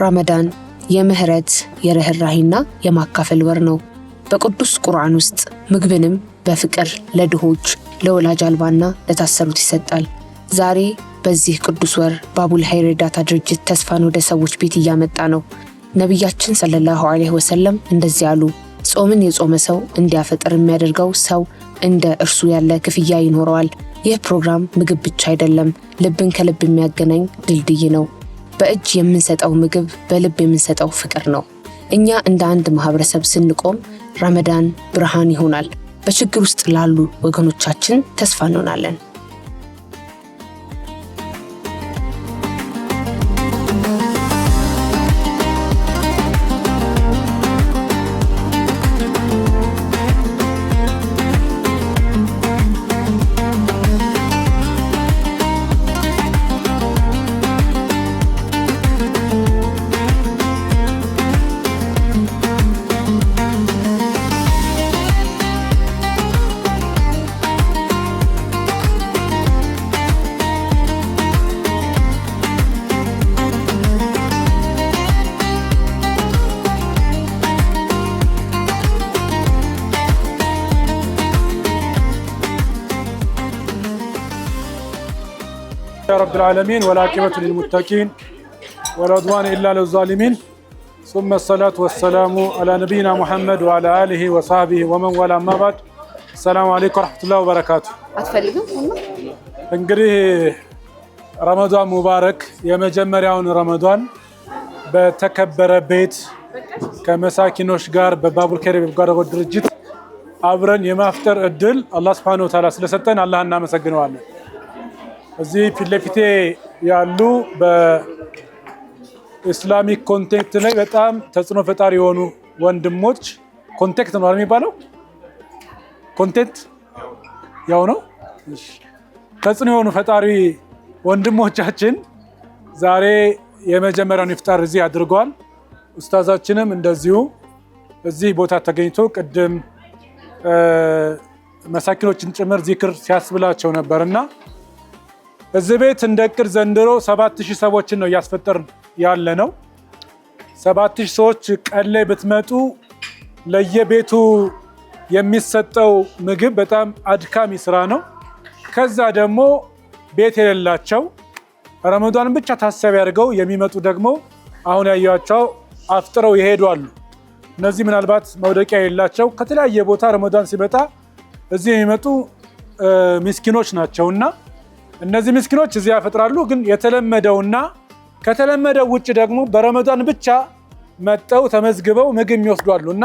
ረመዳን የምህረት የርህራሄና የማካፈል ወር ነው። በቅዱስ ቁርአን ውስጥ ምግብንም በፍቅር ለድሆች ለወላጅ አልባና ለታሰሩት ይሰጣል። ዛሬ በዚህ ቅዱስ ወር ባቡል ኸይር እርዳታ ድርጅት ተስፋን ወደ ሰዎች ቤት እያመጣ ነው። ነቢያችን ሰለላሁ ዐለይሂ ወሰለም እንደዚህ አሉ፣ ጾምን የጾመ ሰው እንዲያፈጥር የሚያደርገው ሰው እንደ እርሱ ያለ ክፍያ ይኖረዋል። ይህ ፕሮግራም ምግብ ብቻ አይደለም፣ ልብን ከልብ የሚያገናኝ ድልድይ ነው። በእጅ የምንሰጠው ምግብ በልብ የምንሰጠው ፍቅር ነው። እኛ እንደ አንድ ማህበረሰብ ስንቆም ረመዳን ብርሃን ይሆናል። በችግር ውስጥ ላሉ ወገኖቻችን ተስፋ እንሆናለን። يا رب العالمين والعاقبة للمتقين ولا عدوان إلا للظالمين ثم الصلاة والسلام على نبينا محمد وعلى آله وصحبه ومن والاه أما بعد السلام عليكم ورحمة الله وبركاته እንግዲህ ረመዳን ሙባረክ የመጀመሪያውን ረመዳን በተከበረ ቤት ከመሳኪኖች ጋር በባቡል ኸይር በጎ አድራጎት ድርጅት አብረን የማፍጠር እድል አላህ Subhanahu Wa Ta'ala ስለሰጠን አላህ እናመሰግነዋለን። እዚህ ፊት ለፊቴ ያሉ በኢስላሚክ ኮንቴክስት ላይ በጣም ተጽዕኖ ፈጣሪ የሆኑ ወንድሞች ኮንቴክስት ነው የሚባለው ኮንቴንት ያው ነው ተጽዕኖ የሆኑ ፈጣሪ ወንድሞቻችን ዛሬ የመጀመሪያውን ኢፍጣር እዚህ አድርገዋል። ኡስታዛችንም እንደዚሁ እዚህ ቦታ ተገኝቶ ቅድም መሳኪኖችን ጭምር ዚክር ሲያስብላቸው ነበርና እዚህ ቤት እንደቅር ዘንድሮ 7000 ሰዎችን ነው ያስፈጠር ያለ ነው። 7000 ሰዎች ቀን ላይ ብትመጡ ለየቤቱ የሚሰጠው ምግብ በጣም አድካሚ ስራ ነው። ከዛ ደግሞ ቤት የሌላቸው ረመዳን ብቻ ታሳቢ አድርገው የሚመጡ ደግሞ አሁን ያያቸው አፍጥረው ይሄዱ አሉ። እነዚህ ምናልባት መውደቂያ የሌላቸው ከተለያየ ቦታ ረመዳን ሲመጣ እዚህ የሚመጡ ምስኪኖች ናቸውና እነዚህ ምስኪኖች እዚህ ያፈጥራሉ። ግን የተለመደውና ከተለመደው ውጭ ደግሞ በረመዳን ብቻ መጠው ተመዝግበው ምግብ የሚወስዱ አሉና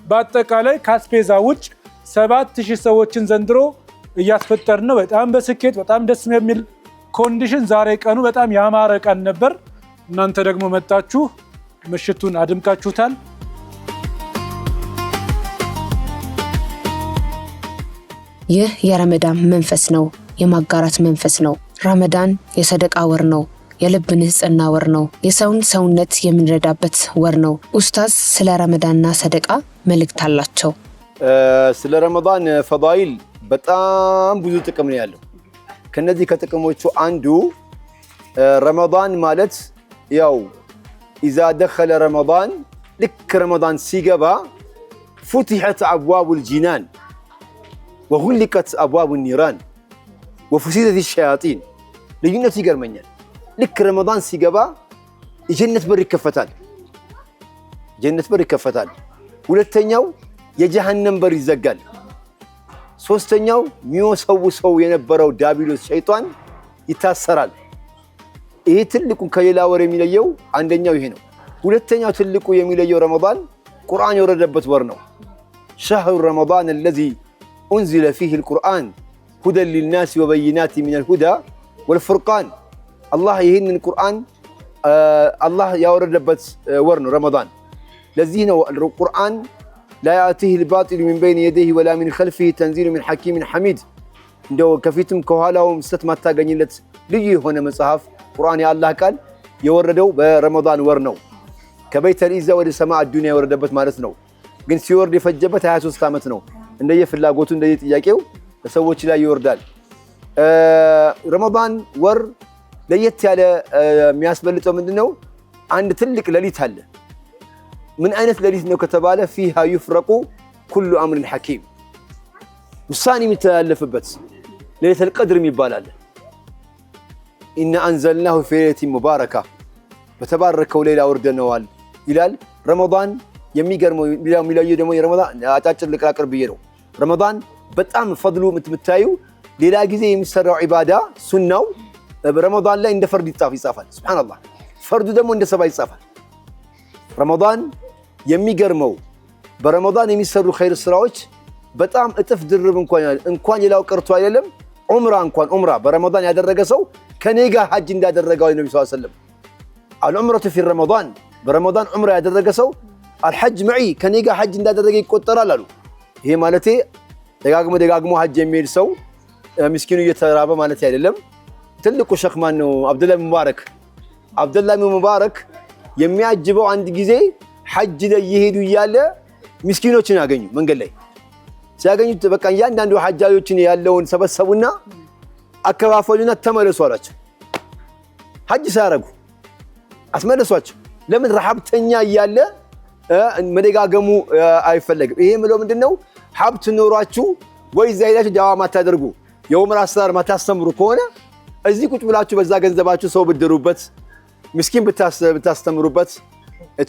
በአጠቃላይ ካስፔዛ ውጭ 7000 ሰዎችን ዘንድሮ እያስፈጠርን ነው። በጣም በስኬት በጣም ደስ የሚል ኮንዲሽን ዛሬ ቀኑ በጣም ያማረ ቀን ነበር። እናንተ ደግሞ መጣችሁ ምሽቱን አድምቃችሁታል። ይህ የረመዳን መንፈስ ነው፣ የማጋራት መንፈስ ነው። ረመዳን የሰደቃ ወር ነው፣ የልብ ንጽህና ወር ነው፣ የሰውን ሰውነት የምንረዳበት ወር ነው። ኡስታዝ ስለ ረመዳንና ሰደቃ መልእክት አላቸው። ስለ ረመዳን ፈዳኢል በጣም ብዙ ጥቅም ነው ያለው። ከነዚህ ከጥቅሞቹ አንዱ ረመዳን ማለት ያው ኢዛ ደኸለ ረመዳን ልክ ረመዳን ሲገባ ፉቲሐት አብዋቡል ጂናን ወጉሊቀት አብዋቡ ኒራን ወፉሲለት ሸያጢን። ልዩነቱ ይገርመኛል። ልክ ረመዳን ሲገባ የጀነት በር ይከፈታል። ጀነት በር ይከፈታል። ሁለተኛው የጀሃነም በር ይዘጋል። ሶስተኛው የሚወሰውሰው የነበረው ዳቢሎስ ሸይጣን ይታሰራል። ይሄ ትልቁ ከሌላ ወር የሚለየው አንደኛው ይሄ ነው። ሁለተኛው ትልቁ የሚለየው ረመዳን ቁርአን የወረደበት ወር ነው። ሸህሩ ረመዳን الذي أنزل فيه القرآن هدى للناس وبينات من الهدى والفرقان። الله ይህንን ቁርአን አላህ ያወረደበት ወር ነው ረመዳን። ለዚህ ነው ቁርአን لا يأتيه الباطل من بين يديه ولا من خلفه تنزيل من حكيم حميد። እንደው ከፊትም ከኋላውም ስተት ማታገኝለት ልዩ የሆነ መጽሐፍ ቁርአን የአላህ ቃል የወረደው በረመዳን ወር ነው። ከበይተል ኢዛ ወደ ሰማዕ ዱንያ የወረደበት ማለት ነው። ግን ሲወርድ የፈጀበት 23 ዓመት ነው። እንደየፍላጎቱ እንደየጥያቄው ለሰዎች ላይ ይወርዳል። ረመዳን ወር ለየት ያለ የሚያስበልጠው ምንድነው? አንድ ትልቅ ሌሊት አለ። ምን አይነት ሌሊት ነው ከተባለ ፊሃ ይፍረቁ ኩሉ አምሪን ሐኪም ውሳኔ የሚተላለፍበት ሌሊተል ቀድር ይባላል። ኢና አንዘልናሁ ፊ ለይለቲን ሙባረካ በተባረከው ሌላ ወርደነዋል ይላል። ረመዳን የሚገርመው የሚለየው ደግሞ የረመዳን አጫጭር ልቅራቅር ብዬ ነው። ረመዳን በጣም ፈድሉ የምታዩ ሌላ ጊዜ የሚሰራው ዒባዳ ሱናው ረመዳን ላይ እንደ ፈርድ ይጻፋል። ሱብሃንአላህ ፈርዱ ደግሞ እንደ ሰባ ይጻፋል። ረመዳን የሚገርመው በረመዳን የሚሰሩ ኸይር ስራዎች በጣም እጥፍ ድርብ እንኳን ሌላው ቀርቶ አይደለም ዑምራ በረመዳን ያደረገ ሰው ከኔ ጋር ሐጅ እንዳደረገው ነብዩ ሰለላሁ ዐለይሂ ወሰለም አልዑምረቱ ፊ ረመዳን በረመዳን ዑምራ ያደረገ ሰው አልሐጅ መዒ ከኔ ጋር ሐጅ እንዳደረገ ይቆጠራል አሉ። ይሄ ማለቴ ደጋግሞ ሐጅ የሚሄድ ሰው ምስኪኑ እየተራበ ማለት አይደለም። ትልቁ ሸኽ ማን ነው? አብዱላህ ኢብኑ ሙባረክ የሚያጅበው አንድ ጊዜ ሐጅ ላይ ይሄዱ እያለ ምስኪኖችን ያገኙ መንገድ ላይ ሲያገኙት በቃ እያንዳንዱ ሐጃጆችን ያለውን ሰበሰቡና አከፋፈሉና ተመለሱ አላቸው። ሐጅ ሳያረጉ አስመለሷቸው። ለምን? ረሃብተኛ እያለ መደጋገሙ አይፈለግም። ይሄ ምለው ምንድነው? ሀብት ኖሯችሁ ወይ እዛ ሄዳችሁ ዳዋ ማታደርጉ የዑምራ አሰራር ማታስተምሩ ከሆነ እዚህ ቁጭ ብላችሁ በዛ ገንዘባችሁ ሰው ብትድሩበት፣ ምስኪን ብታስተምሩበት፣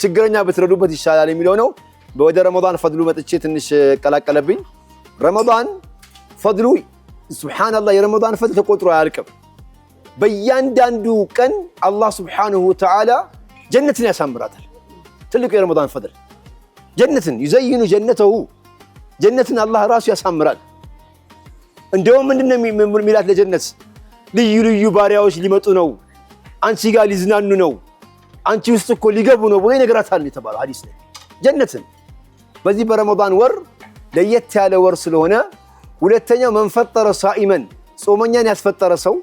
ችግረኛ ብትረዱበት ይሻላል የሚለው ነው። ወደ ረመዳን ፈድሉ መጥቼ ትንሽ ቀላቀለብኝ። ረመዳን ፈድሉ ሱብሃንአላህ የረመዳን ፈድል ተቆጥሮ አያልቅም። በእያንዳንዱ ቀን አላህ ሱብሃነሁ ወተዓላ ጀነትን ያሳምራታል። ትልቁ የረመዳን ፈድል ጀነትን ይዘይኑ ጀነተሁ ጀነትን አላህ ራሱ ያሳምራል። እንደውም ምንድነው የሚላት ለጀነት ልዩ ልዩ ባሪያዎች ሊመጡ ነው፣ አንቺ ጋር ሊዝናኑ ነው፣ አንቺ ውስጥ እኮ ሊገቡ ነው ብሎ ይነግራታል የተባለው ሐዲስ ላይ። ጀነትን በዚህ በረመዳን ወር ለየት ያለ ወር ስለሆነ ሁለተኛው መንፈጠረ ሳኢመን ጾመኛን ያስፈጠረ ሰው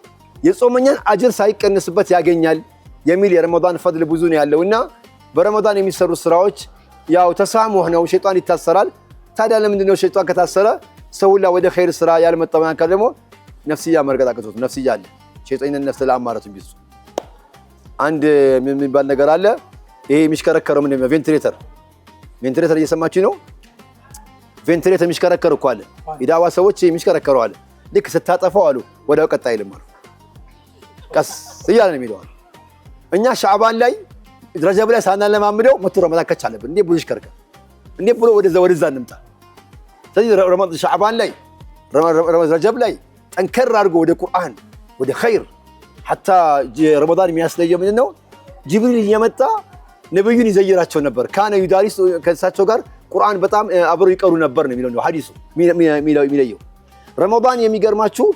የጾመኛን አጅር ሳይቀንስበት ያገኛል የሚል የረመዳን ፈድል ብዙ ነው ያለውና በረመዳን የሚሰሩ ስራዎች ያው ተሳሙህ ነው። ሸይጣን ይታሰራል። ታዲያ ለምንድነው ሸይጣን ከታሰረ ሰው ሁላ ወደ ኸይር ስራ ያልመጣው? ያን ደግሞ ነፍስያ መርገጣቀቶት ነፍስያ አለ። ሸይጣንን ነፍስ ለአማራቱ ቢዙ አንድ የሚባል ነገር አለ። ይሄ የሚሽከረከረው ምንድነው? ቬንትሌተር እየሰማችሁ ነው። ቬንትሌተር የሚሽከረከር እኮ አለ። የዳዋ ሰዎች የሚሽከረከረው አለ። ልክ ስታጠፋው አሉ ወዲያው ቀጣ አይልም አሉ። ቀስ እያለ ነው የሚለው። እኛ ሻዕባን ላይ ረጀብ ላይ ሳናለማምደው መቶ ረመዳን ከች አለብን። እንዴ ብሎ ይሽከርከር፣ እንዴ ብሎ ወደዛ እንምጣ። ስለዚህ ረመዳን ሻዕባን ላይ ረጀብ ላይ ጠንከር አድርጎ ወደ ቁርአን ወደ ኸይር ሐታ ረመዳን የሚያስለየው ምንድነው? ጅብሪል እየመጣ ነብዩን ይዘይራቸው ነበር። ካነ ዩዳሪስ ከእሳቸው ጋር ቁርአን በጣም አብረው ይቀሩ ነበር ነው የሚለው ሐዲሱ የሚለየው። ረመዳን የሚገርማችሁ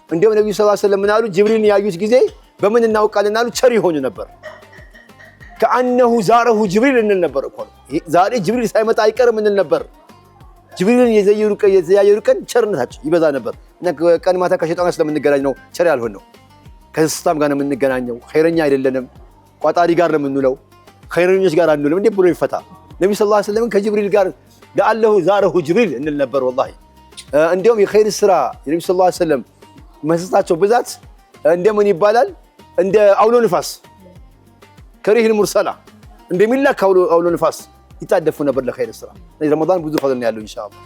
እንደው ነብዩ ሰለላሁ ዐለይሂ ወሰለም ምናሉ? ጅብሪልን ያዩት ጊዜ በምን እናውቃለን አሉ? ቸር ይሆኑ ነበር። ከአነሁ ዛረሁ ጅብሪል እንል ነበር እኮ ዛሬ ጅብሪል ሳይመጣ አይቀርም እንል ነበር። ጅብሪልን የዘያየሩ ቀን ቸርነታቸው ይበዛ ነበር። እና ቀን ማታ ከሸይጣን ጋር ስለምንገናኝ ነው ቸር ያልሆን ነው። ከእንስሳም ጋር ነው የምንገናኘው። ኸይረኛ አይደለንም። ቋጣሪ ጋር ነው የምንውለው። ኸይረኞች ጋር አንውልም። እንዴ ብሎ ይፈታ። ነብዩ ሰለላሁ ዐለይሂ ወሰለም ከጅብሪል ጋር ለአለሁ ዛረሁ ጅብሪል እንል ነበር። ወላሂ እንደውም የኸይር ስራ የነብዩ ሰለላሁ ዐለይሂ ወሰለም መስጣቸው ብዛት እንደምን ይባላል? እንደ አውሎ ንፋስ ከሪህል ሙርሰላ እንደሚላክ አውሎ ንፋስ ይታደፉ ነበር ለኸይር ስራ። ረመዳን ብዙ ፈድል ነው ያለው ኢንሻአላህ።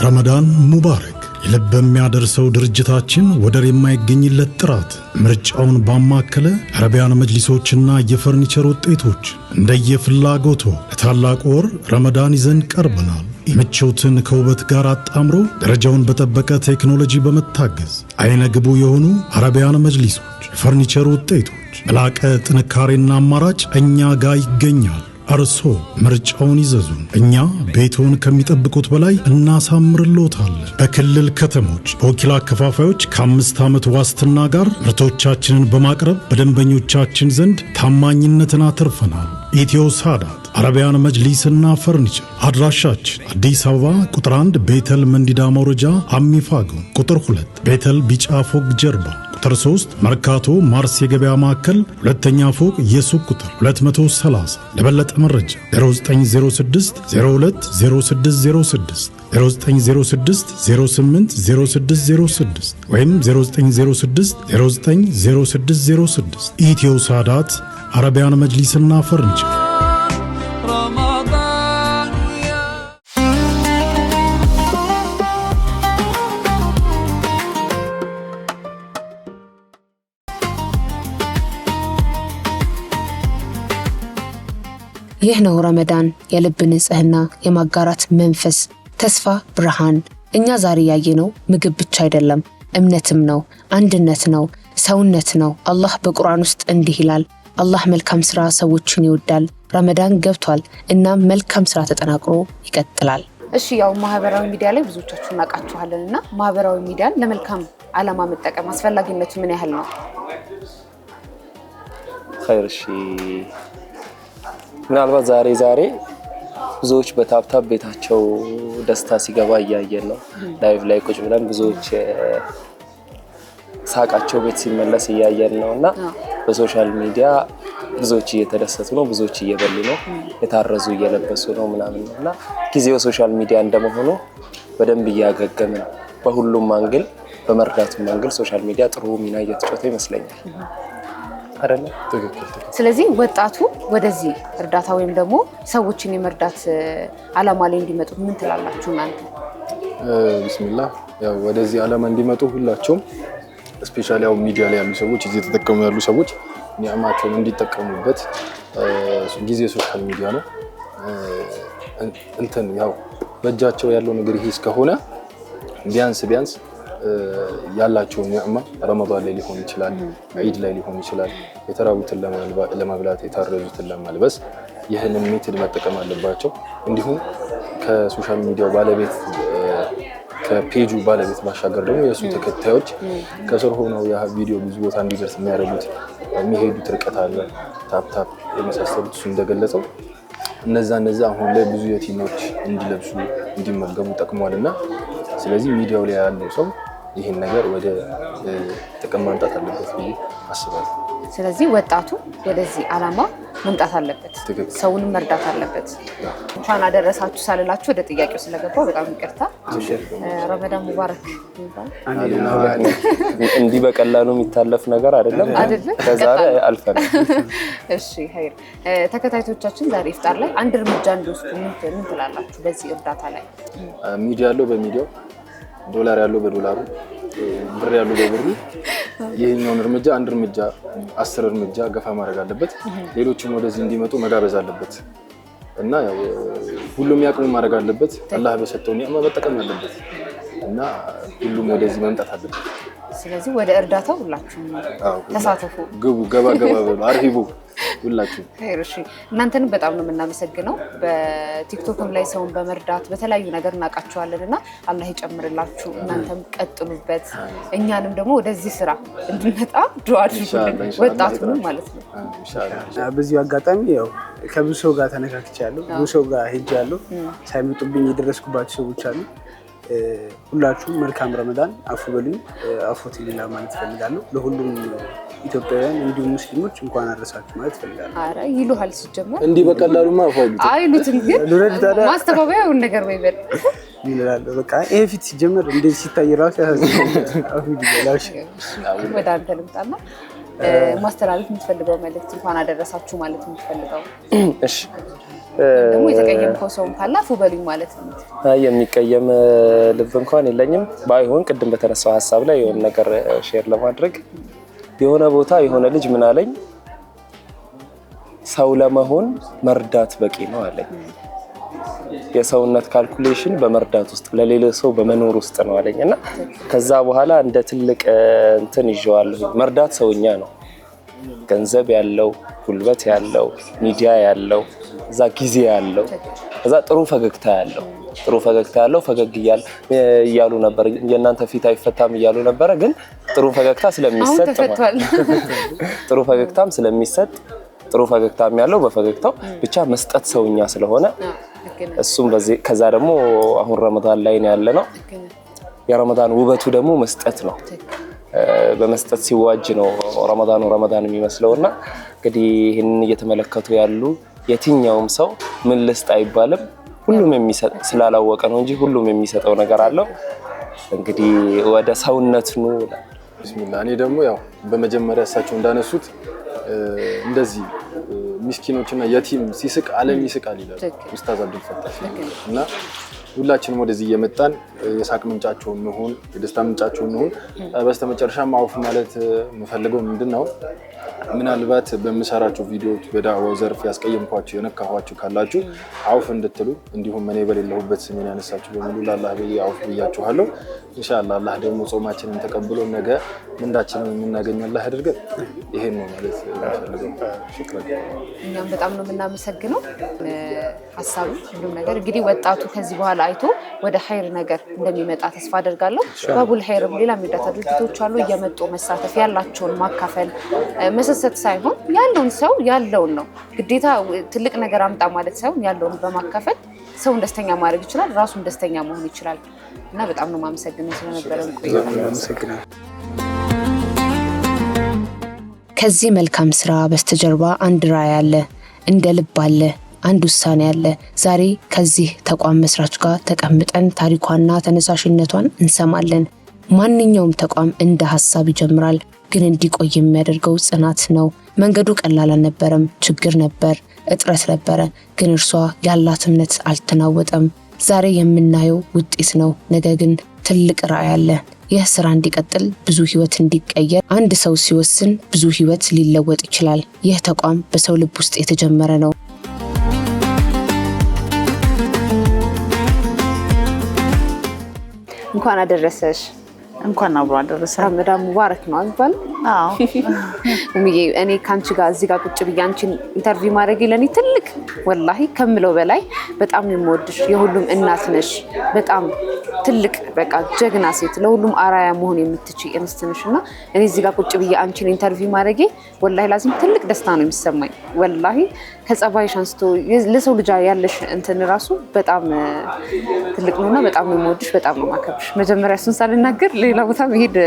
ረመዳን ሙባረክ። የልብ የሚያደርሰው ድርጅታችን ወደር የማይገኝለት ጥራት ምርጫውን ባማከለ አረቢያን መጅሊሶችና የፈርኒቸር ውጤቶች እንደየፍላጎቶ ለታላቁ ወር ረመዳን ይዘን ቀርበናል። ምቾትን ከውበት ጋር አጣምሮ ደረጃውን በጠበቀ ቴክኖሎጂ በመታገዝ አይነ ግቡ የሆኑ አረቢያን መጅሊሶች፣ የፈርኒቸር ውጤቶች በላቀ ጥንካሬና አማራጭ እኛ ጋር ይገኛል። እርሶ ምርጫውን ይዘዙን። እኛ ቤቶን ከሚጠብቁት በላይ እናሳምርሎታለን። በክልል ከተሞች በወኪል አከፋፋዮች ከ5 ዓመት ዋስትና ጋር ምርቶቻችንን በማቅረብ በደንበኞቻችን ዘንድ ታማኝነትን አትርፈናል። ኢትዮ ሳዳት አረቢያን መጅሊስና ፈርኒቸር አድራሻችን አዲስ አበባ ቁጥር 1 ቤተል መንዲዳ መውረጃ አሚፋጎን፣ ቁጥር 2 ቤተል ቢጫ ፎቅ ጀርባ፣ ቁጥር 3 መርካቶ ማርስ የገበያ ማዕከል ሁለተኛ ፎቅ የሱቅ ቁጥር 230። ለበለጠ መረጃ 0906 020606 0906 08 0606 ወይም 0906 090606 ኢትዮ ሳዳት አረቢያን መጅሊስና ፈርኒቸር። ይህ ነው ረመዳን፣ የልብ ንጽህና፣ የማጋራት መንፈስ፣ ተስፋ፣ ብርሃን። እኛ ዛሬ ያየነው ምግብ ብቻ አይደለም፣ እምነትም ነው፣ አንድነት ነው፣ ሰውነት ነው። አላህ በቁርአን ውስጥ እንዲህ ይላል፣ አላህ መልካም ስራ ሰዎችን ይወዳል። ረመዳን ገብቷል እና መልካም ስራ ተጠናክሮ ይቀጥላል። እሺ፣ ያው ማህበራዊ ሚዲያ ላይ ብዙዎቻችሁ እናውቃችኋለን እና ማህበራዊ ሚዲያን ለመልካም ዓላማ መጠቀም አስፈላጊነቱ ምን ያህል ነው? ኸይር። እሺ፣ ምናልባት ዛሬ ብዙዎች በታብታብ ቤታቸው ደስታ ሲገባ እያየን ነው። ላይቭ ላይ ቁጭ ብለን ብዙዎች ሳቃቸው ቤት ሲመለስ እያየን ነው እና በሶሻል ሚዲያ ብዙዎች እየተደሰቱ ነው፣ ብዙዎች እየበሉ ነው፣ የታረዙ እየለበሱ ነው ምናምን እና ጊዜው ሶሻል ሚዲያ እንደመሆኑ በደንብ እያገገመ ነው። በሁሉም አንግል፣ በመርዳቱም አንግል ሶሻል ሚዲያ ጥሩ ሚና እየተጫወተ ይመስለኛል። አይደለ? ትክክል። ስለዚህ ወጣቱ ወደዚህ እርዳታ ወይም ደግሞ ሰዎችን የመርዳት ዓላማ ላይ እንዲመጡ ምን ትላላችሁ እናንተ? ቢስሚላህ፣ ያው ወደዚህ ዓላማ እንዲመጡ ሁላቸውም ስፔሻሊ ያው ሚዲያ ላይ ያሉ ሰዎች እዚህ ተጠቀሙ ያሉ ሰዎች ኒዕማቸውን እንዲጠቀሙበት ጊዜ ሶሻል ሚዲያ ነው። እንትን ያው በእጃቸው ያለው ነገር ይሄ እስከሆነ ቢያንስ ያላቸው ኒዕማ ረመዳን ላይ ሊሆን ይችላል፣ ዒድ ላይ ሊሆን ይችላል፣ የተራቡትን ለመብላት የታረዙትን ለማልበስ ይህንን ሜትድ መጠቀም አለባቸው። እንዲሁም ከሶሻል ሚዲያው ባለቤት ከፔጁ ባለቤት ባሻገር ደግሞ የእሱ ተከታዮች ከስር ሆነው ያ ቪዲዮ ብዙ ቦታ እንዲደርስ የሚያደርጉት የሚሄዱት ርቀት አለ፣ ታፕታፕ የመሳሰሉት እሱ እንደገለጸው እነዛ አሁን ላይ ብዙ የቲሞች እንዲለብሱ እንዲመገቡ ጠቅሟል እና ስለዚህ ሚዲያው ላይ ያለው ሰው ይህን ነገር ወደ ጥቅም ማምጣት አለበት ብዬ አስባለሁ። ስለዚህ ወጣቱ ወደዚህ ዓላማ መምጣት አለበት፣ ሰውንም መርዳት አለበት። እንኳን አደረሳችሁ ሳልላችሁ ወደ ጥያቄው ስለገባው በጣም ይቅርታ። ረመዳን ሙባረክ ይባላል። እንዲህ በቀላሉ የሚታለፍ ነገር አይደለም። ከዛሬ አልፈን። እሺ ኸይር። ተከታታዮቻችን ዛሬ ኢፍጣር ላይ አንድ እርምጃ እንዲወስዱ ምን ትላላችሁ? በዚህ እርዳታ ላይ ሚዲያ ያለው በሚዲያው፣ ዶላር ያለው በዶላሩ፣ ብር ያለው በብሩ ይሄኛውን እርምጃ አንድ እርምጃ 10 እርምጃ ገፋ ማድረግ አለበት። ሌሎችም ወደዚህ እንዲመጡ መጋበዝ አለበት እና ያው ሁሉም ያቅሙ ማድረግ አለበት። አላህ በሰጠው ኒዕማ መጠቀም አለበት እና ሁሉም ወደዚህ መምጣት አለበት። ስለዚህ ወደ እርዳታው ሁላችሁም ተሳተፉ፣ ግቡ፣ ገባ በሉ፣ አርሂቡ ሁላችሁ። እሺ፣ እናንተንም በጣም ነው የምናመሰግነው። በቲክቶክም ላይ ሰውን በመርዳት በተለያዩ ነገር እናውቃችኋለን እና አላህ ይጨምርላችሁ፣ እናንተም ቀጥሉበት። እኛንም ደግሞ ወደዚህ ስራ እንድንመጣ ዱዓ አድርጉልን፣ ወጣቱንም ማለት ነው። በዚሁ አጋጣሚ ያው ከብዙ ሰው ጋር ተነካክቻለሁ፣ ብዙ ሰው ጋር ሄጃለሁ፣ ሳይመጡብኝ የደረስኩባቸው ሰዎች አሉ። ሁላችሁም መልካም ረመዳን፣ አፉ በሉኝ፣ አፎት ሌላ ማለት ፈልጋለሁ። ለሁሉም ኢትዮጵያውያን እንዲሁም ሙስሊሞች እንኳን አደረሳችሁ ማለት ፈልጋለሁ። አረ ይሉሃል፣ ሲጀመር እንዲህ በቀላሉማ አፋሉት አይሉትም፣ ግን ማስተባበያውን ነገር ወይ በል ይላል። በቃ ይሄ ፊት ሲጀመር እንደዚህ ሲታይ ራሱ ወደ አንተ ልምጣና ማስተላለፍ የምትፈልገው መልእክት እንኳን አደረሳችሁ ማለት የምትፈልገው? እሺ፣ ደግሞ የተቀየምከው ሰውም ካለ አፉ በሉኝ ማለት ነው። የሚቀየም ልብ እንኳን የለኝም። ባይሆን ቅድም በተነሳው ሀሳብ ላይ የሆነ ነገር ሼር ለማድረግ የሆነ ቦታ የሆነ ልጅ ምን አለኝ፣ ሰው ለመሆን መርዳት በቂ ነው አለኝ። የሰውነት ካልኩሌሽን በመርዳት ውስጥ ለሌላ ሰው በመኖር ውስጥ ነው አለኝ እና ከዛ በኋላ እንደ ትልቅ እንትን ይዤዋለሁ። መርዳት ሰውኛ ነው። ገንዘብ ያለው፣ ጉልበት ያለው፣ ሚዲያ ያለው፣ እዛ ጊዜ ያለው፣ እዛ ጥሩ ፈገግታ ያለው ፈገግ እያሉ ነበር። የእናንተ ፊት አይፈታም እያሉ ነበረ። ግን ጥሩ ፈገግታ ስለሚሰጥ ጥሩ ፈገግታም ስለሚሰጥ ጥሩ ፈገግታም ያለው በፈገግታው ብቻ መስጠት ሰውኛ ስለሆነ እሱም በዚህ ከዛ ደግሞ አሁን ረመዳን ላይ ነው ያለነው። የረመዳን ውበቱ ደግሞ መስጠት ነው። በመስጠት ሲዋጅ ነው ረመዳን የሚመስለውና እንግዲህ ይህንን እየተመለከቱ ያሉ የትኛውም ሰው ምን ልስጥ አይባልም። ሁሉም የሚሰጥ ስላላወቀ ነው እንጂ ሁሉም የሚሰጠው ነገር አለው። እንግዲህ ወደ ሰውነት ነው። ቢስሚላህ እኔ ደግሞ ያው በመጀመሪያ እሳቸው እንዳነሱት እንደዚህ ምስኪኖችና የቲም ሲስቅ ዓለም ይስቃል ይላሉ ኡስታዝ አብዱል ፈታህ እና ሁላችንም ወደዚህ እየመጣን የሳቅ ምንጫቸው እንሁን፣ የደስታ ምንጫቸው እንሁን። በስተመጨረሻም አውፍ ማለት የምፈልገው ምንድነው ምናልባት በምሰራቸው ቪዲዮዎች በዳዕዋው ዘርፍ ያስቀየምኳችሁ የነካኋችሁ ካላችሁ አውፍ እንድትሉ እንዲሁም እኔ በሌለሁበት ስሜን ያነሳችሁ በሙሉ ለአላህ ብዬ አውፍ ብያችኋለሁ። ኢንሻአላህ አላህ ደግሞ ጾማችንን ተቀብሎ ነገ ምንዳችንን የምናገኘው አላህ ያድርገን። ይሄን ነው ማለት የምፈልገው። ሽክራን። እኛም በጣም ነው የምናመሰግነው። ሐሳቡ ሁሉም ነገር እንግዲህ ወጣቱ ከዚህ በኋላ አይቶ ወደ ኸይር ነገር እንደሚመጣ ተስፋ አደርጋለሁ። ባቡል ኸይርም ሌላ የሚዳታ ድርጅቶች አሉ እየመጡ መሳተፍ ያላቸውን ማካፈል መሰሰት ሳይሆን ያለውን ሰው ያለውን ነው ግዴታ ትልቅ ነገር አምጣ ማለት ሳይሆን ያለውን በማካፈል ሰውን ደስተኛ ማድረግ ይችላል፣ ራሱን ደስተኛ መሆን ይችላል። እና በጣም ነው የማመሰግነው ስለነበረን ቆይታ። ከዚህ መልካም ስራ በስተጀርባ አንድ ራዕይ አለ፣ እንደ ልብ አለ፣ አንድ ውሳኔ አለ። ዛሬ ከዚህ ተቋም መስራች ጋር ተቀምጠን ታሪኳና ተነሳሽነቷን እንሰማለን። ማንኛውም ተቋም እንደ ሐሳብ ይጀምራል፣ ግን እንዲቆይ የሚያደርገው ጽናት ነው። መንገዱ ቀላል አልነበረም። ችግር ነበር፣ እጥረት ነበረ፣ ግን እርሷ ያላት እምነት አልተናወጠም። ዛሬ የምናየው ውጤት ነው፣ ነገ ግን ትልቅ ራዕይ አለ። ይህ ስራ እንዲቀጥል፣ ብዙ ህይወት እንዲቀየር አንድ ሰው ሲወስን ብዙ ህይወት ሊለወጥ ይችላል። ይህ ተቋም በሰው ልብ ውስጥ የተጀመረ ነው። እንኳን አደረሰሽ። እንኳን አብሮ አደረሰ። ረመዳን ሙባረክ ነው አይባል? አዎ ሙዬ እኔ ካንቺ ጋር እዚህ ጋር ቁጭ ብዬ አንቺን ኢንተርቪው ማድረግ ለኔ ትልቅ ወላሂ ከምለው በላይ በጣም የምወድሽ የሁሉም እናት ነሽ። በጣም ትልቅ በቃ ጀግና ሴት ለሁሉም አራያ መሆን የምትችይ እንስት ነሽና እኔ እዚህ ጋር ቁጭ ብዬ አንቺን ኢንተርቪው ማድረግ ወላሂ ላዚም ትልቅ ደስታ ነው የሚሰማኝ። ወላሂ ከጸባይሽ አንስቶ ለሰው ልጅ ያለሽ እንትን ራሱ በጣም ትልቅ ነውና በጣም ነው የምወድሽ፣ በጣም ነው የማከብርሽ። መጀመሪያ እሱን ሳልናገር ሌላ ቦታ መሄድ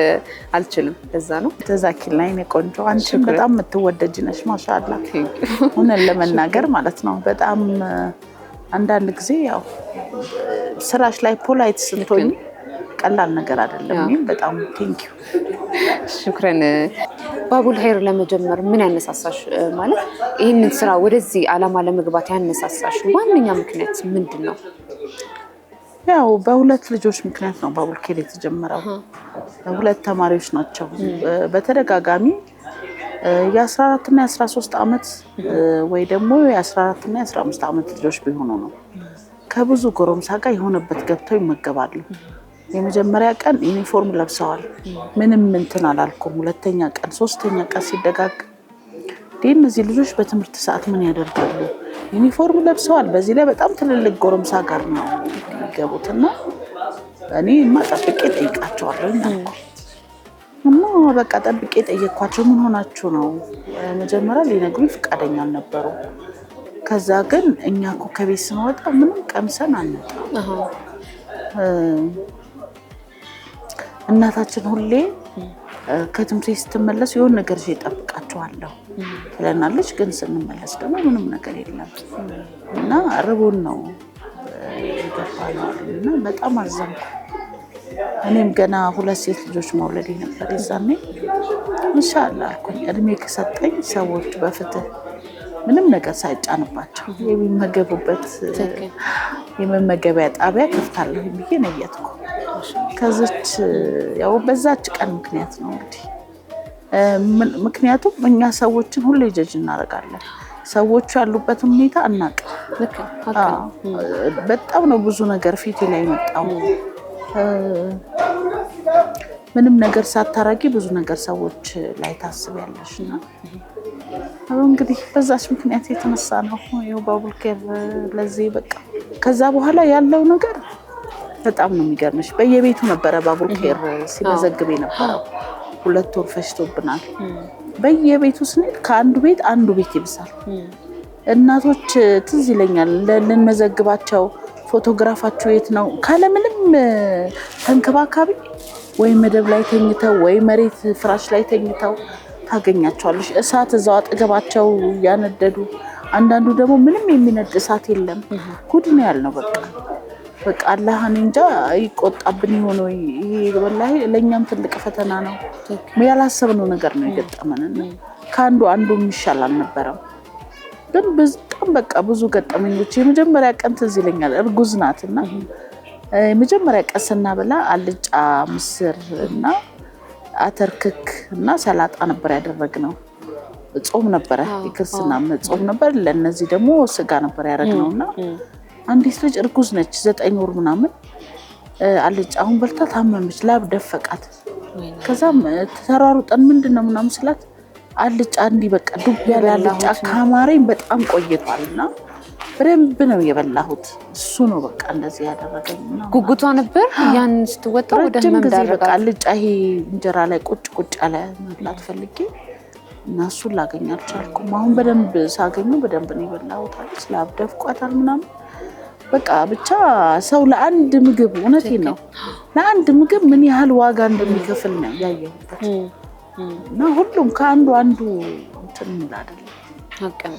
አልችልም። ለዛ ነው ተዛኪል ላይ ነው ቆንጆ። አንቺ በጣም የምትወደጅ ነሽ ማሻአላህ። እውነት ለመናገር ማለት ነው በጣም አንዳንድ ጊዜ ያው ስራሽ ላይ ፖላይት ስትሆኚ ቀላል ነገር አይደለም። እኔም በጣም ቴንኪው ሽክራን። ባቡል ኸይር ለመጀመር ምን ያነሳሳሽ? ማለት ይህንን ስራ ወደዚህ ዓላማ ለመግባት ያነሳሳሽ ዋነኛ ምክንያት ምንድን ነው? ያው በሁለት ልጆች ምክንያት ነው ባቡል ኸይር የተጀመረው። ሁለት ተማሪዎች ናቸው። በተደጋጋሚ የ14 እና የ13 ዓመት ወይ ደግሞ የ14 እና የ15 ዓመት ልጆች ቢሆኑ ነው ከብዙ ጎረምሳ ጋር የሆነበት ገብተው ይመገባሉ። የመጀመሪያ ቀን ዩኒፎርም ለብሰዋል፣ ምንም እንትን አላልኩም። ሁለተኛ ቀን፣ ሶስተኛ ቀን ሲደጋግ እነዚህ ልጆች በትምህርት ሰዓት ምን ያደርጋሉ? ዩኒፎርም ለብሰዋል፣ በዚህ ላይ በጣም ትልልቅ ጎረምሳ ጋር ነው የሚገቡትና እኔ ጠብቄ ጠይቃቸዋለሁ እና በቃ ጠብቄ ጠየኳቸው። ምን ሆናችሁ ነው? መጀመሪያ ሊነግሩኝ ፈቃደኛ አልነበሩ። ከዛ ግን እኛ እኮ ከቤት ስንወጣ ምንም ቀምሰን አንወጣም፣ እናታችን ሁሌ ከትምህርት ቤት ስትመለስ የሆነ ነገር እጠብቃቸዋለሁ ትለናለች። ግን ስንመለስ ደግሞ ምንም ነገር የለም እና ርቦን ነው የገባነው እና በጣም አዘንኩ። እኔም ገና 2 ሴት ልጆች መውለድ ነበር የዛኔ። ኢንሻአላህ አልኩኝ እድሜ ከሰጠኝ ሰዎች በፍትህ ምንም ነገር ሳይጫንባቸው የሚመገቡበት የመመገቢያ ጣቢያ ከፍታለሁ ብዬ ነየትኩ። ከዚች ያው በዛች ቀን ምክንያት ነው እንግዲህ ምክንያቱም እኛ ሰዎችን ሁሌ ጀጅ እናደርጋለን። ሰዎቹ ያሉበትን ሁኔታ አናውቅም። በጣም ነው ብዙ ነገር ፊቴ ላይ መጣው። ምንም ነገር ሳታረጊ ብዙ ነገር ሰዎች ላይ ታስቢያለሽና እንግዲህ በዛች ምክንያት የተነሳ ነው ይኸው ባቡል ኸይር ለዚህ በቃ። ከዛ በኋላ ያለው ነገር በጣም ነው የሚገርምሽ። በየቤቱ ነበረ ባቡል ኸይር ሲመዘግብ የነበረው። 2 ወር ፈጅቶብናል። በየቤቱ ስንሄድ ከአንዱ ቤት አንዱ ቤት ይብሳል። እናቶች ትዝ ይለኛል ልንመዘግባቸው ፎቶግራፋቸው የት ነው ካለምንም ተንከባካቢ ወይ መደብ ላይ ተኝተው ወይ መሬት ፍራሽ ላይ ተኝተው ታገኛቸዋለሽ። እሳት እዛው አጠገባቸው ያነደዱ አንዳንዱ ደግሞ ምንም የሚነድ እሳት የለም። ጉድ ነው ያልነው። በቃ አላህ እንጃ ይቆጣብን ይሆን ወይ? ይሄ ወላሂ ለኛም ትልቅ ፈተና ነው። ያላሰብነው ነገር ነው የገጠመን። ከአንዱ የሚሻል አልነበረም። ግን በጣም በቃ ብዙ ገጠመኞች። የመጀመሪያ ቀን ትዝ ይለኛል። እርጉዝ ናትና የመጀመሪያ ቀን ስናበላ አልጫ ምስር እና አተር ክክ እና ሰላጣ ነበር ያደረግነው። ጾም ነበረ፣ የክርስትና ጾም ነበር። ለነዚህ ደግሞ ስጋ ነበር ያደረግነውና አንዲት ልጅ እርጉዝ ነች 9 ወር ምናምን አልጫውን በልታ ታመመች፣ ላብ ደፈቃት። ከዛም ተራሩጠን ምንድነው ምናምን ስላት አልጫ እንዲህ በቃ ዱብ ያለ አልጫ ካማረኝ በጣም ቆይቷልና በደንብ ነው የበላሁት። እሱ ነው በቃ እንደዚህ ያደረገኝ። ጉጉቷ ነበር ያን ስትወጣ ወደ መምዳር በቃ አልጫ ይሄ እንጀራ ላይ ቁጭ ያለ መብላት ፈልጌ እና እሱን ላገኝ አልቻልኩም። አሁን በደንብ ሳገኘው በደንብ ነው የበላሁት። ላብ ደፍቋታል ምናምን በቃ ብቻ ሰው ለአንድ ምግብ እውነቴን ነው ለአንድ ምግብ ምን ያህል ዋጋ እንደሚከፍል ነው ያየሁት። እና ሁሉም ከአንዱ እንትን አይደለም አቀም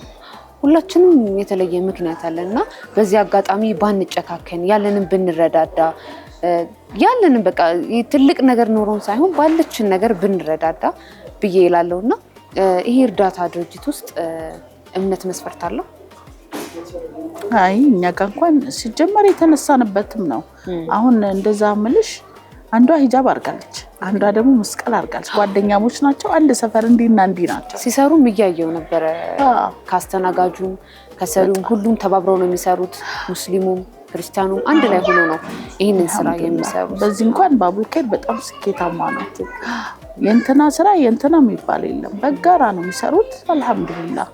ሁላችንም የተለየ ምክንያት አለና በዚህ አጋጣሚ ባንጨካከን ያለንን ብንረዳዳ ያለንን በቃ ትልቅ ነገር ኖሮን ሳይሆን ባለችን ነገር ብንረዳዳ ብዬ ይላለውና ይሄ እርዳታ ድርጅት ውስጥ እምነት መስፈርት አለው? አይ እኛ ጋር እንኳን ሲጀመር የተነሳንበትም ነው። አሁን እንደዛ ምልሽ አንዷ ሂጃብ አርጋለች፣ አንዷ ደግሞ መስቀል አርጋለች። ጓደኛሞች ናቸው። አንድ ሰፈር እንዲና እንዲ ናቸው። ሲሰሩም እያየው ነበር። ካስተናጋጁም ከሰሩም ሁሉም ተባብረው ነው የሚሰሩት። ሙስሊሙም ክርስቲያኑም አንድ ላይ ሆኖ ነው ይሄንን ስራ የሚሰሩት። በዚህ እንኳን ባቡል ኸይር በጣም ስኬታማ ነው። የእንትና ስራ የእንትና የሚባል የለም። በጋራ ነው የሚሰሩት። አልহামዱሊላህ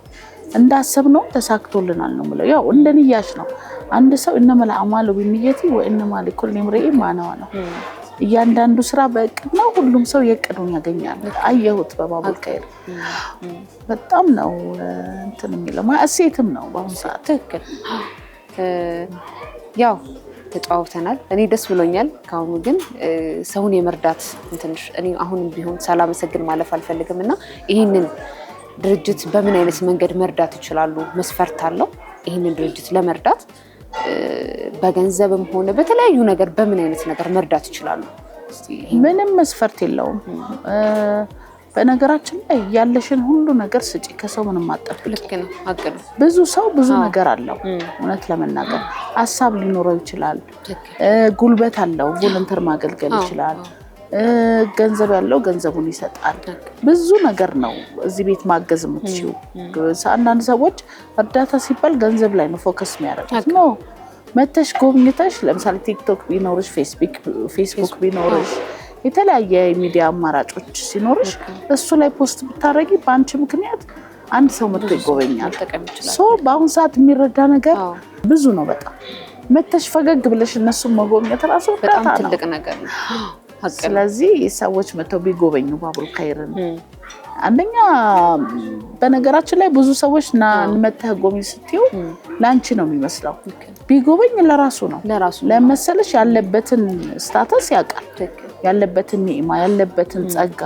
እንዳሰብነው ተሳክቶልናል ነው ማለት። ያው እንደንያሽ ነው። አንድ ሰው እነመላ አማሉ ቢንየቲ ወእነማ ለኩል ምርዒ ማነዋ ነው። እያንዳንዱ ስራ በእቅድ ነው። ሁሉም ሰው የእቅዱን ያገኛል። አየሁት በባቡል ኸይር በጣም ነው እንትን የሚለው ማእሴትም ነው በአሁኑ ሰዓት። ትክክል። ያው ተጫውተናል። እኔ ደስ ብሎኛል። ካሁኑ ግን ሰውን የመርዳት እንትንሽ እኔ አሁንም ቢሆን ሳላመሰግን ማለፍ አልፈልግምና ይሄንን ድርጅት በምን አይነት መንገድ መርዳት ይችላሉ? መስፈርት አለው? ይሄንን ድርጅት ለመርዳት በገንዘብም ሆነ በተለያዩ ነገር በምን አይነት ነገር መርዳት ይችላሉ? ምንም መስፈርት የለውም። በነገራችን ላይ ያለሽን ሁሉ ነገር ስጪ፣ ከሰው ምንም አጠብቂ። ልክ ነው። አቅም ብዙ ሰው ብዙ ነገር አለው። እውነት ለመናገር ሐሳብ ሊኖረው ይችላል፣ ጉልበት አለው፣ ቮለንተር ማገልገል ይችላል። ገንዘብ ያለው ገንዘቡን ይሰጣል። ብዙ ነገር ነው እዚህ ቤት ማገዝ የምትችይው። አንዳንድ ሰዎች እርዳታ ሲባል ገንዘብ ላይ ነው ፎከስ የሚያደርጉት ነው። መተሽ ጎብኝተሽ ለምሳሌ ቲክቶክ ቢኖርሽ፣ ፌስቡክ ቢኖርሽ፣ የተለያየ ሚዲያ አማራጮች ሲኖርሽ እሱ ላይ ፖስት ብታረጊ በአንቺ ምክንያት አንድ ሰው መጥቶ ይጎበኛል። በአሁን ሰዓት የሚረዳ ነገር ብዙ ነው። በጣም መተሽ ፈገግ ብለሽ እነሱን መጎብኘት ራሱ በጣም ትልቅ ነገር ነው። ስለዚህ ሰዎች መተው ቢጎበኙ ባቡል ኸይርን አንደኛ በነገራችን ላይ ብዙ ሰዎች መተህ ጎብኝ ስትዩ ላንቺ ነው የሚመስለው። ቢጎበኝ ለራሱ ነው ለመሰለሽ ያለበትን ስታተስ ያውቃል፣ ያለበትን ኒዕማ፣ ያለበትን ጸጋ።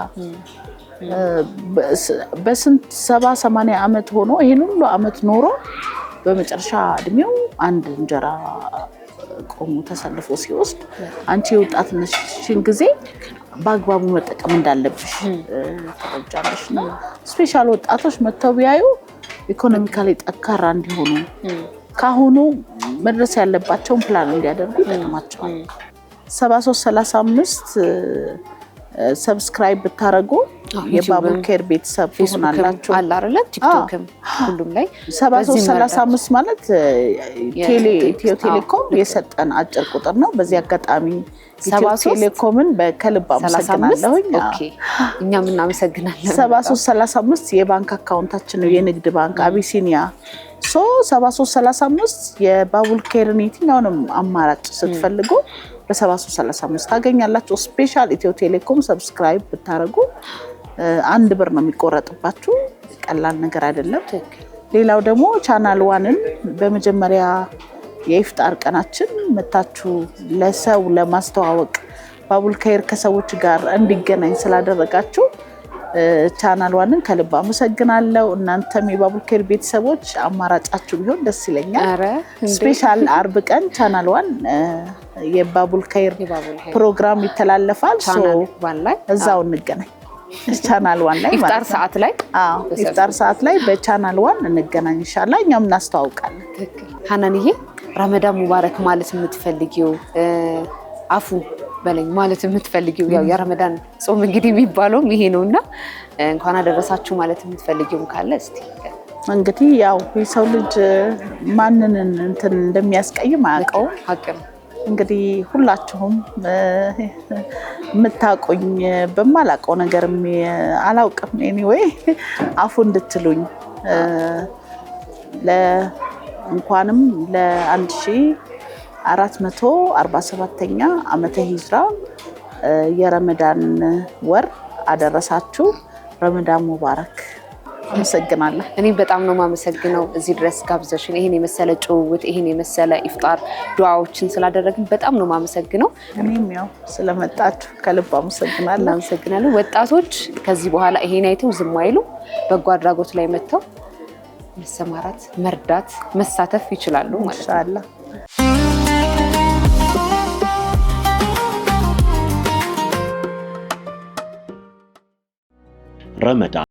በስንት 70-80 ዓመት ሆኖ ይሄን ሁሉ ዓመት ኖሮ በመጨረሻ እድሜው አንድ እንጀራ ቆሞ ተሰልፎ ሲወስድ አንቺ የወጣትነትሽን ጊዜ በአግባቡ መጠቀም እንዳለብሽ ተረጃለሽ ነው። ስፔሻል ወጣቶች መተው ቢያዩ ኢኮኖሚካሊ ጠንካራ እንዲሆኑ ካሁኑ መድረስ ያለባቸውን ፕላን እንዲያደርጉ ይጠቅማቸዋል። 7335 ሰብስክራይብ ብታረጉ የባቡል ኸይር ቤተሰብ ትሆናላችሁ። አለ አይደል? ቲክቶክም ሁሉም ላይ 7335 ማለት ኢትዮ ቴሌኮም የሰጠን አጭር ቁጥር ነው። በዚህ አጋጣሚ ኢትዮ ቴሌኮምን በከልብ አመሰግናለሁ። ኦኬ እኛም እናመሰግናለን። 7335 የባንክ አካውንታችን ነው፣ የንግድ ባንክ አቢሲኒያ። 7335 የባቡል ኸይርን የትኛውንም አማራጭ ስትፈልጉ በ7335 ታገኛላችሁ። ስፔሻል ኢትዮ ቴሌኮም ሰብስክራይብ ብታረጉ 1 ብር ነው የሚቆረጥባችሁ። ቀላል ነገር አይደለም። ሌላው ደግሞ ቻናል ዋንን በመጀመሪያ የኢፍጣር ቀናችን መታችሁ ለሰው ለማስተዋወቅ ባቡል ኸይር ከሰዎች ጋር እንዲገናኝ ስላደረጋችሁ ቻናል ዋንን ከልብ አመሰግናለሁ። እናንተም የባቡል ኸይር ቤተሰቦች አማራጫችሁ ቢሆን ደስ ይለኛል። ስፔሻል አርብ ቀን ቻናል ዋን የባቡል ኸይር ፕሮግራም ይተላለፋል። እዛው እንገናኝ ቻናል ዋን ላይ ኢፍጣር ሰዓት ላይ ኢፍጣር ሰዓት ላይ በቻናል ዋን እንገናኝ ኢንሻአላህ። እኛም እናስተዋውቃለን። ሀናንዬ ረመዳን ሙባረክ ማለት የምትፈልጊው አፉ በለኝ ማለት የምትፈልጊው ያው የረመዳን ጾም እንግዲህ የሚባለውም ይሄ ነውና እንኳን አደረሳችሁ ማለት የምትፈልጊው ካለ እስቲ። እንግዲህ ያው የሰው ልጅ ማንንን እንትን እንደሚያስቀይም አያውቀውም። ሀቅ ነው። እንግዲህ ሁላችሁም የምታቆኝ በማላውቀው ነገር አላውቅም ኤኒዌይ አፉ እንድትሉኝ እንኳንም ለ1447ኛ ዓመተ ሂጅራ የረመዳን ወር አደረሳችሁ። ረመዳን ሙባረክ። አመሰግናለሁ። እኔ በጣም ነው ማመሰግነው እዚህ ድረስ ጋብዘሽን ይሄን የመሰለ ጭውውት ይሄን የመሰለ ኢፍጣር ዱዓዎችን ስላደረግን በጣም ነው ማመሰግነው። እኔም ያው ስለመጣችሁ ከልብ አመሰግናለሁ። አመሰግናለሁ። ወጣቶች ከዚህ በኋላ ይሄን አይተው ዝም አይሉ በጎ አድራጎት ላይ መጥተው መሰማራት፣ መርዳት፣ መሳተፍ ይችላሉ ማለት ነው። ረመዳን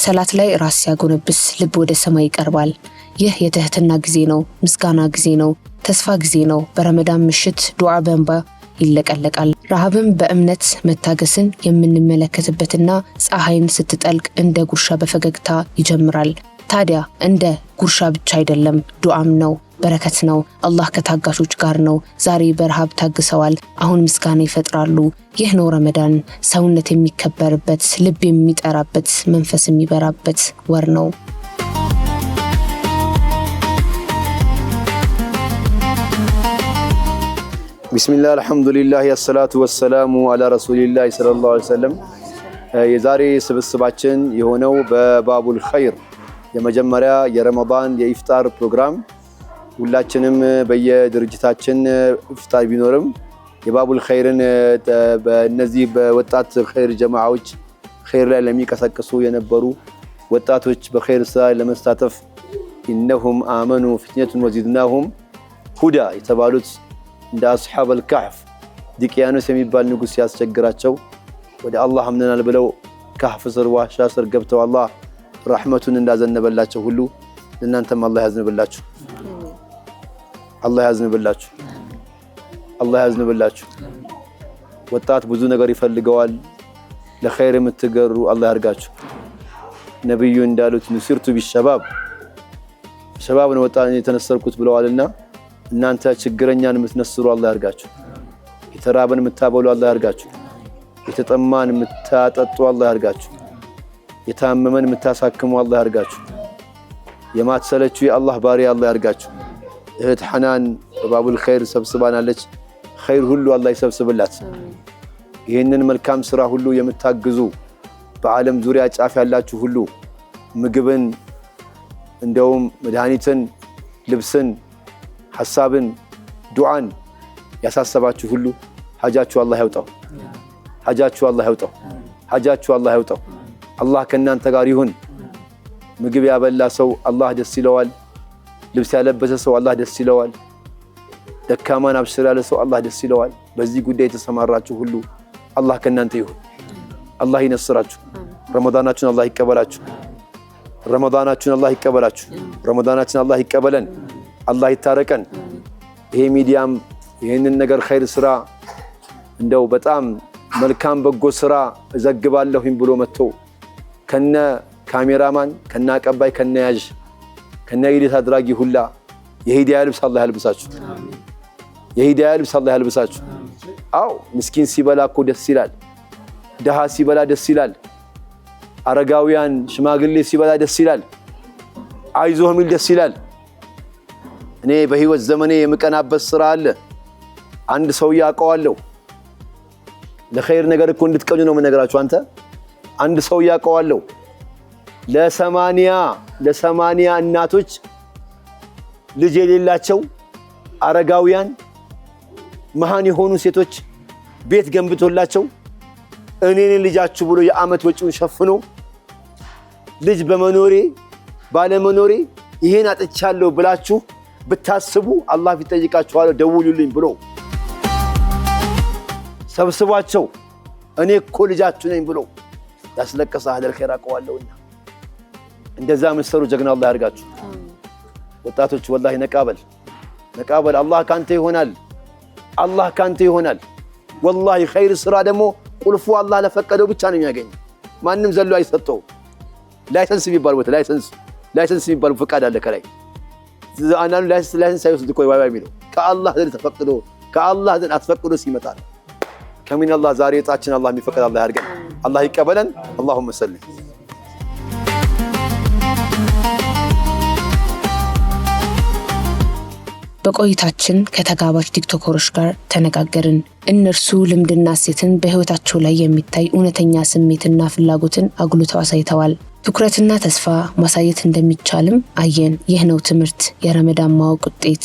ሰላት ላይ ራስ ሲያጎነብስ ልብ ወደ ሰማይ ይቀርባል። ይህ የትህትና ጊዜ ነው፣ ምስጋና ጊዜ ነው፣ ተስፋ ጊዜ ነው። በረመዳን ምሽት ዱዓ በእንባ ይለቀለቃል። ረሃብን በእምነት መታገስን የምንመለከትበትና ፀሐይን ስትጠልቅ እንደ ጉርሻ በፈገግታ ይጀምራል። ታዲያ እንደ ጉርሻ ብቻ አይደለም፣ ዱዓም ነው፣ በረከት ነው። አላህ ከታጋሾች ጋር ነው። ዛሬ በረሃብ ታግሰዋል፣ አሁን ምስጋና ይፈጥራሉ። ይህ ነው ረመዳን፣ ሰውነት የሚከበርበት፣ ልብ የሚጠራበት፣ መንፈስ የሚበራበት ወር ነው። ቢስሚላህ አልሐምዱሊላህ የሰላቱ ወሰላሙ አላ ረሱሊላህ ሰለላሁ ዐለይሂ ወሰለም። የዛሬ ስብስባችን የሆነው በባቡል ኸይር የመጀመሪያ የረመዳን የኢፍጣር ፕሮግራም ሁላችንም በየድርጅታችን ኢፍጣር ቢኖርም የባቡል ኸይርን በእነዚህ በወጣት ኸይር ጀማዓዎች ኸይር ላይ ለሚቀሰቅሱ የነበሩ ወጣቶች በኸይር ስራ ለመሳተፍ ኢነሁም አመኑ ፍትነቱን ወዚድናሁም ሁዳ የተባሉት እንደ አስሐበል ካህፍ ዲቅያኖስ የሚባል ንጉስ ያስቸግራቸው ወደ አላህ አምነናል ብለው ካህፍ ስር ዋሻ ስር ገብተው አላህ ረህመቱን እንዳዘነበላቸው ሁሉ እናንተም አላህ ያዝንብላችሁ። አላህ ያዝንብላችሁ። አላህ ያዝንብላችሁ። ወጣት ብዙ ነገር ይፈልገዋል። ለኸይር የምትገሩ አላህ ያርጋችሁ። ነብዩ እንዳሉት ንስርቱ ቢሸባብ ሸባብ ነው ወጣት የተነሰርኩት ብለዋልና እናንተ ችግረኛን የምትነስሩ አላህ ያርጋችሁ። የተራበን የምታበሉ አላህ ያርጋችሁ። የተጠማን የምታጠጡ አላህ ያርጋችሁ። የታመመን የምታሳክሙ አላህ ያርጋችሁ። የማትሰለችሁ የአላህ ባሪያ አላህ ያርጋችሁ። እህት ሐናን በባቡል ኸይር ሰብስባናለች። ኸይር ሁሉ አላህ ይሰብስብላት። ይህንን መልካም ስራ ሁሉ የምታግዙ በዓለም ዙሪያ ጫፍ ያላችሁ ሁሉ ምግብን እንደውም መድኃኒትን፣ ልብስን፣ ሐሳብን፣ ዱዓን ያሳሰባችሁ ሁሉ ሐጃችሁ አላህ ያውጣው። ሐጃችሁ አላህ ያውጣው። ሀጃችሁ አላህ ያውጣው። አላህ ከእናንተ ጋር ይሁን። ምግብ ያበላ ሰው አላህ ደስ ይለዋል። ልብስ ያለበሰ ሰው አላህ ደስ ይለዋል። ደካማን አብሽር ያለ ሰው አላህ ደስ ይለዋል። በዚህ ጉዳይ የተሰማራችሁ ሁሉ አላህ ከእናንተ ይሁን። አላህ ይነስራችሁ። ረመዳናችሁን አላህ ይቀበላችሁ። ረመዳናችሁን አላህ ይቀበላችሁ። ረመዳናችን አላህ ይቀበለን። አላህ ይታረቀን። ይሄ ሚዲያም ይህንን ነገር ኸይር ስራ እንደው በጣም መልካም በጎ ስራ እዘግባለሁኝ ብሎ መጥቶ ከነ ካሜራማን ከነ አቀባይ ከነ ያዥ ከነ ኤዲት አድራጊ ሁላ የሂዳያ ልብስ አላህ ያልብሳችሁ። የሂዳያ ልብስ አላህ ያልብሳችሁ። አው ምስኪን ሲበላ እኮ ደስ ይላል። ደሃ ሲበላ ደስ ይላል። አረጋውያን ሽማግሌ ሲበላ ደስ ይላል። አይዞህ ሚል ደስ ይላል። እኔ በህይወት ዘመኔ የምቀናበት ስራ አለ። አንድ ሰው ያቀዋለው ለኸይር ነገር እኮ እንድትቀኙ ነው የምነግራችሁ። አንተ አንድ ሰው ያቀዋለው ለ80 እናቶች ልጅ የሌላቸው አረጋውያን መሃን የሆኑ ሴቶች ቤት ገንብቶላቸው እኔን ልጃችሁ ብሎ የአመት ወጪውን ሸፍኖ ልጅ በመኖሬ ባለመኖሬ ይሄን አጥቻለሁ ብላችሁ ብታስቡ አላህ ይጠይቃችኋል። ደውሉልኝ ብሎ ሰብስቧቸው እኔ እኮ ልጃችሁ ነኝ ብሎ ያስለቀሰ አህለል ኸይር አቀዋለሁና እንደዛ መሰሩ ጀግና አላህ ያርጋችሁ። ወጣቶች ወላሂ ነቃበል አላህ ካንተ ይሆናል። አላህ ካንተ ይሆናል። ወላሂ ኸይር ስራ ደግሞ ቁልፉ አላህ ለፈቀደው ብቻ ነው የሚያገኘው። ማንም ዘሎ አይሰጠው። ላይሰንስ የሚባል ቦታ ላይሰንስ የሚባል ፈቃድ አለ ከላይ አንዳንዱ ላይሰንስ ሳይወስድ እኮ ዋይ የሚለው ከአላህ ዘንድ ተፈቅዶ ከአላህ ዘንድ አስፈቅዶ ሲመጣ ነው። ከሚን አላህ ዛሬ እጣችን አላህ የሚፈቅድ አላህ ያርገን። አላህ ይቀበለን። اللهم صل በቆይታችን ከተጋባዥ ቲክቶከሮች ጋር ተነጋገርን። እነርሱ ልምድና እሴትን በህይወታቸው ላይ የሚታይ እውነተኛ ስሜትና ፍላጎትን አጉልተው አሳይተዋል። ትኩረትና ተስፋ ማሳየት እንደሚቻልም አየን። ይህ ነው ትምህርት፣ የረመዳን ማወቅ ውጤት።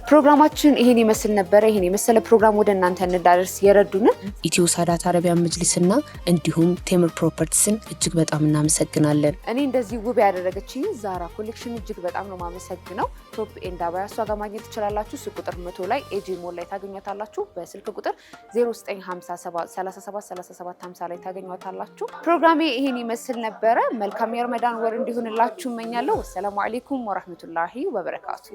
ፕሮግራማችን ይሄን ይመስል ነበር። ይሄን የመሰለ ፕሮግራም ወደ እናንተ እንዳደርስ የረዱን ኢትዮ ሳዳት አረቢያን መጅሊስና እንዲሁም ቴምር ፕሮፐርቲስን እጅግ በጣም እናመሰግናለን። እኔ እንደዚህ ውብ ያደረገችኝ ዛራ ኮሌክሽን እጅግ በጣም ነው ማመሰግነው። ቶፕ ኤንድ አባያ እሷ ጋር ማግኘት ትችላላችሁ። ሱቅ ቁጥር 100 ላይ ኤጂ ሞል ላይ ታገኙታላችሁ። በስልክ ቁጥር 0957373750 ላይ ታገኙታላችሁ። ፕሮግራሜ ይሄን ይመስል ነበረ። መልካም የረመዳን ወር እንዲሆንላችሁ እመኛለሁ። ወሰላሙ አለይኩም ወራህመቱላሂ ወበረካቱ።